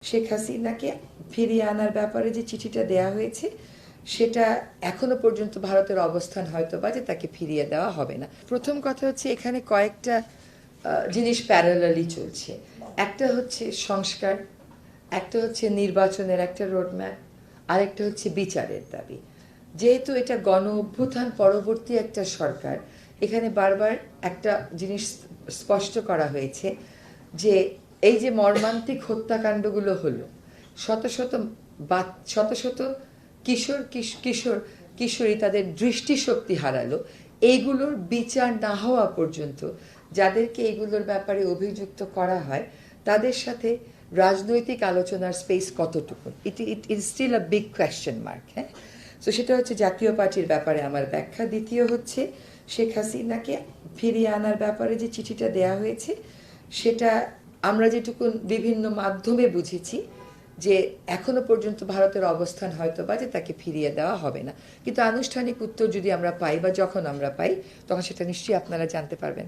শেখ হাসিনাকে ফিরিয়ে আনার ব্যাপারে যে চিঠিটা দেয়া হয়েছে সেটা এখনো পর্যন্ত ভারতের অবস্থান হয়তো বা যে তাকে ফিরিয়ে দেওয়া হবে না। প্রথম কথা হচ্ছে এখানে কয়েকটা জিনিস প্যারালালি চলছে। একটা হচ্ছে সংস্কার, একটা হচ্ছে নির্বাচনের একটা রোডম্যাপ, আরেকটা হচ্ছে বিচারের দাবি। যেহেতু এটা গণ অভ্যুত্থান পরবর্তী একটা সরকার, এখানে বারবার একটা জিনিস স্পষ্ট করা হয়েছে যে এই যে মর্মান্তিক হত্যাকাণ্ডগুলো হলো, শত শত শত শত কিশোরী তাদের দৃষ্টিশক্তি হারালো, এইগুলোর বিচার না হওয়া পর্যন্ত যাদেরকে এইগুলোর ব্যাপারে অভিযুক্ত করা হয় তাদের সাথে রাজনৈতিক আলোচনার স্পেস কতটুকু, it is still a big question mark. হ্যাঁ, তো সেটা হচ্ছে জাতীয় পার্টির ব্যাপারে আমার ব্যাখ্যা। দ্বিতীয় হচ্ছে শেখ হাসিনাকে ফিরিয়ে আনার ব্যাপারে যে চিঠিটা দেয়া হয়েছে সেটা আমরা যেটুকু বিভিন্ন মাধ্যমে বুঝেছি যে এখনো পর্যন্ত ভারতের অবস্থান হয়তো বা যে তাকে ফিরিয়ে দেওয়া হবে না, কিন্তু আনুষ্ঠানিক উত্তর যদি আমরা পাই বা যখন আমরা পাই তখন সেটা নিশ্চয়ই আপনারা জানতে পারবেন।